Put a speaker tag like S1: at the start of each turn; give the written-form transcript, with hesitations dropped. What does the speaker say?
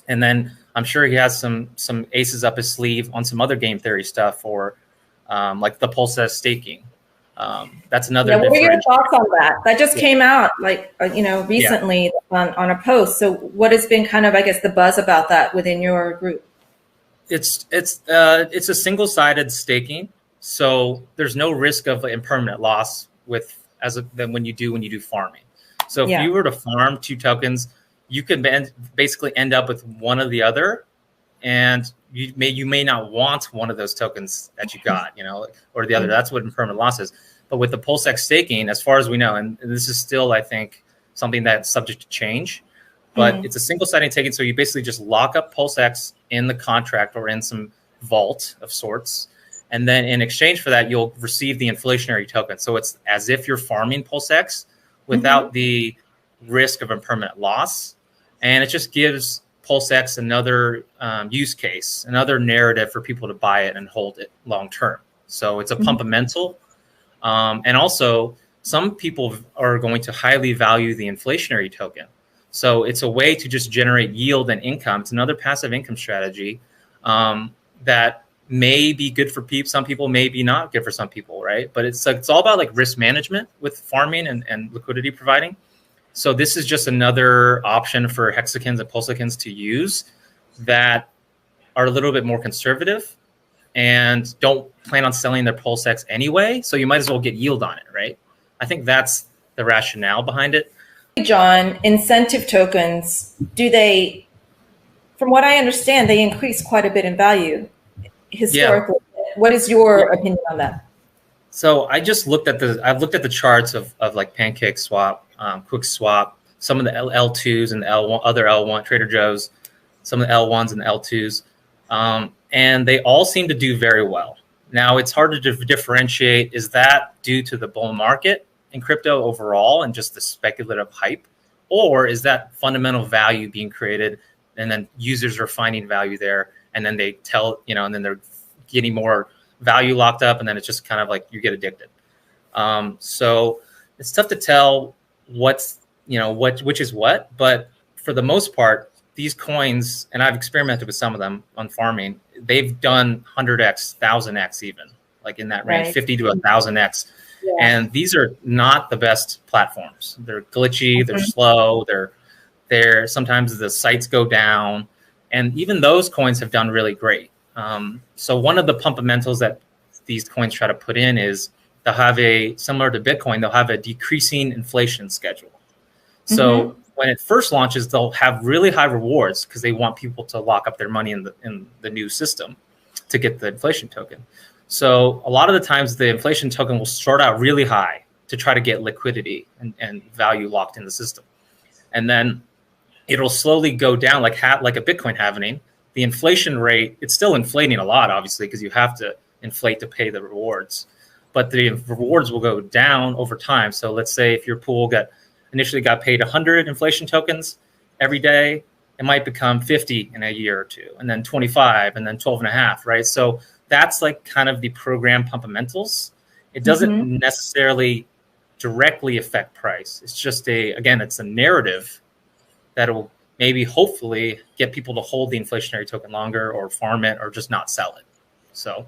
S1: And then I'm sure he has some aces up his sleeve on some other game theory stuff, or like the PulseX staking. That's another.
S2: Yeah, what are your thoughts on that? That just
S1: Yeah.
S2: came out like recently on a post. So what has been kind of, I guess, the buzz about that within your group?
S1: It's a single-sided staking, so there's no risk of impermanent loss than when you do farming. So if you were to farm 2 tokens, you could basically end up with one or the other, and you may not want one of those tokens that you got, or the other. That's what impermanent loss is. But with the PulseX staking, as far as we know, and this is still, I think, something that's subject to change, but it's a single-sided taking. So you basically just lock up PulseX in the contract or in some vault of sorts. And then in exchange for that, you'll receive the inflationary token. So it's as if you're farming PulseX without the risk of impermanent loss. And it just gives PulseX another use case, another narrative for people to buy it and hold it long term. So it's a pumpamental. And also, some people are going to highly value the inflationary token. So it's a way to just generate yield and income. It's another passive income strategy that may be good for people. Some people may be not good for some people, right? But it's all about like risk management with farming and liquidity providing. So this is just another option for hexagons and pulsicans to use that are a little bit more conservative and don't plan on selling their PulseX anyway. So you might as well get yield on it, right? I think that's the rationale behind it.
S2: John, incentive tokens, from what I understand, they increase quite a bit in value historically. Yeah. What is your opinion on that?
S1: So I've looked at the charts of like Pancake Swap, Quick Swap, some of the L2s and the other L1 Trader Joe's, some of the L1s and the L2s. And they all seem to do very well. Now, it's hard to differentiate. Is that due to the bull market in crypto overall and just the speculative hype? Or is that fundamental value being created and then users are finding value there and then they and then they're getting more value locked up and then it's just kind of like you get addicted. So it's tough to tell which is what, but for the most part, these coins, and I've experimented with some of them on farming, they've done 100x, 1000x even, like in that range, 50 to 1000x. Yeah. And these are not the best platforms. They're glitchy, they're slow, they're sometimes the sites go down, and even those coins have done really great. So one of the pumpamentals that these coins try to put in is they'll have similar to Bitcoin, they'll have a decreasing inflation schedule. So when it first launches, they'll have really high rewards because they want people to lock up their money in the new system to get the inflation token. So a lot of the times the inflation token will start out really high to try to get liquidity and value locked in the system. And then it'll slowly go down like a Bitcoin halvening. The inflation rate, it's still inflating a lot, obviously, because you have to inflate to pay the rewards. But the rewards will go down over time. So let's say if your pool initially got paid 100 inflation tokens every day, it might become 50 in a year or two, and then 25, and then 12 and a half, right? So that's like kind of the program pumpamentals. It doesn't necessarily directly affect price. It's just it's a narrative that will maybe hopefully get people to hold the inflationary token longer or farm it or just not sell it. So